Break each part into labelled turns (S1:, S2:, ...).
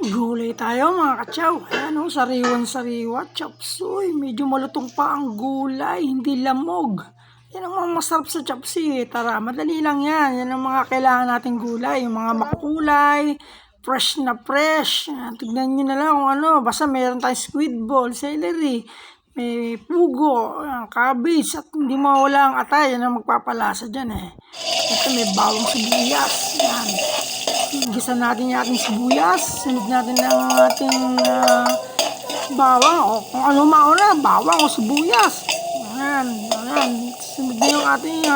S1: Gulay tayo mga katsaw. Ayan o, sariwan-sariwa, chop suey. Medyo malutong pa ang gulay, hindi lamog. Yan ang mga masarap sa chop suey. Tara, madali lang yan. Yan ang mga kailangan nating gulay. Yung mga makukulay, fresh na fresh. Ayan, tignan nyo na lang kung ano. Basta meron tayong squid ball, celery, may pugo, cabbage, at hindi mawala ang atay. Yan ang magpapalasa dyan eh. Ito may bawang sibuyas. Yan. Gisa natin yung ating sibuyas. Sunod natin ang ating bawang. O kung ano mauna, bawang o sibuyas. Ayan, ayan. Sunod na yung ating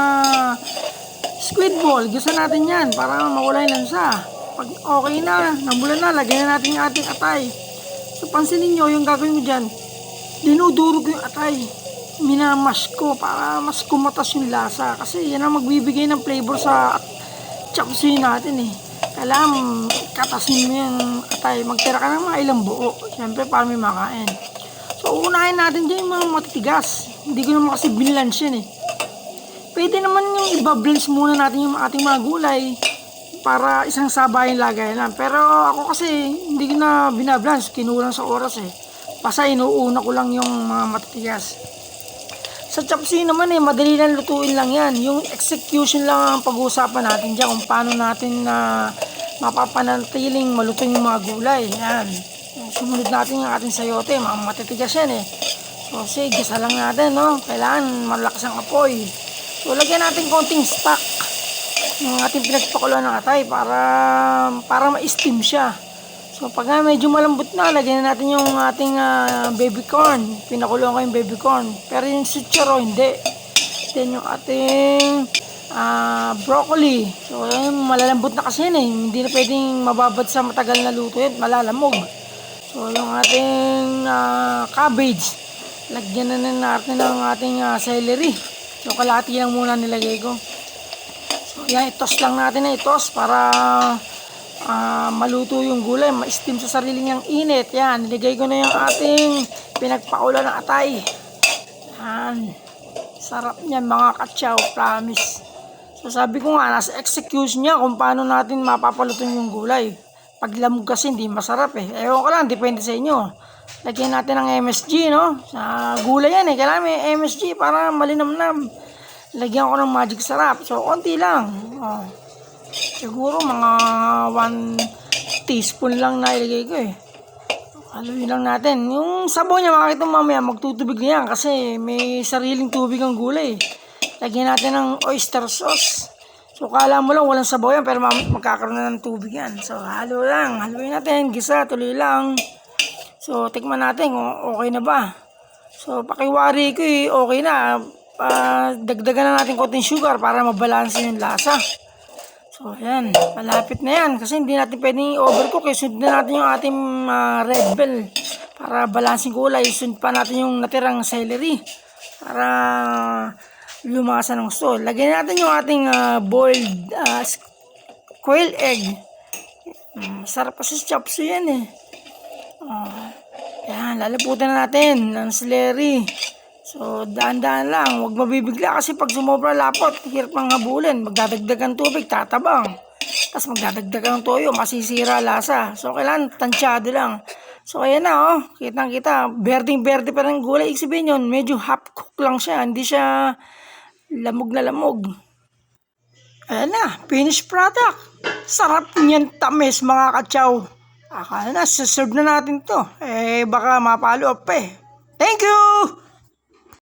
S1: squid ball. Gisa natin yan para mawala yung lansa. Pag okay na, namulan na, lagyan na natin yung ating atay. So pansinin nyo yung gagawin mo dyan. Dinudurog yung atay. Minamash ko para mas kumatas yung lasa. Kasi yan ang magbibigay ng flavor sa chop suey natin eh. Kailangan katasin mo yung atay. Magtira ka ng mga ilang buo. Siyempre para may makain. So unahin natin dyan yung mga matitigas. Hindi ko naman kasi binlance yan eh. Pwede naman yung iba-blends muna natin yung ating mga gulay para isang sabayan lagay lang. Pero ako kasi hindi ko na binablance. Kinulang sa oras eh. Basta inuuna ko lang yung mga matitigas. Sa chop suey naman eh, madali lang lutuin lang yan. Yung execution lang ang pag-uusapan natin dyan kung paano natin mapapanatiling malutong yung mga gulay. Yan. Sumunod natin yung ating sayote, mga matitigas yan eh. So sige, gisa lang natin, no? Kailangan malakas ang apoy. So lagyan natin konting stock yung ating pinagpakuloan ng atay para ma-steam siya. So pag medyo malambot na, lagyan na natin yung ating baby corn. Pinakuloan ko yung baby corn. Pero yung sitsaro, hindi. Then yung ating broccoli. So yun, malalambot na kasi yun eh. Hindi na pwedeng mababad sa matagal na luto yun. Malalamog. So yung ating cabbage. Lagyan na natin ng ating celery. So kalahati lang muna nilagay ko. So yan, itos lang natin na itos para maluto yung gulay, ma-steam sa sarili niyang init. Yan, niligay ko na yung ating pinagpakulo ng atay. Yan, sarap niyan mga katsaw, promise. So sabi ko nga, nasa execution niya kung paano natin mapapaluto yung gulay. Pag lamog kasi hindi masarap eh. Ewan ko lang, depende sa inyo. Lagyan natin ng MSG, no? Sa gulay yan eh, kailangan may MSG para malinamnam. Lagyan ko ng magic sarap. So konti lang. Siguro mga 1 teaspoon lang na ilagay ko eh. Haluin lang natin. Yung sabaw niya makikita mo mamaya magtutubig na yan kasi may sariling tubig ang gulay. Lagyan natin ng oyster sauce. So kala mo lang walang sabaw yan pero magkakaroon na ng tubig yan. So halo lang. Haluin natin. Gisa. Tuloy lang. So tikman natin kung okay na ba. So pakiwari ko eh okay na. Dagdagan na natin konting sugar para mabalanse yung lasa. So, ayan. Malapit na yan. Kasi hindi natin pwedeng i-overcook. Sunod na natin yung ating red bell para balancing kulay. Sunod pa natin yung natirang celery para lumasa ng gusto. Lagyan natin yung ating boiled quail egg. Masarap kasi sa chop suey yan eh. Ayan. Lalaputan na natin ng celery. So, daan-daan lang. Huwag mabibigla kasi pag sumobra lapot, hirap ang habulin. Magdadagdagan tubig, tatabang. Tapos magdadagdagan ng toyo, masisira lasa. So, kailangan tansyado lang. So, ayan na, oh. Kitang-kita. Berding-berde pa rin gulay. Ibig sabihin yun, medyo half-cook lang siya. Hindi siya lamog na lamog. Ayan na, finished product. Sarap niyan tamis, mga katsaw. Akala na, saserve na natin to. Baka mapalo up eh. Thank you!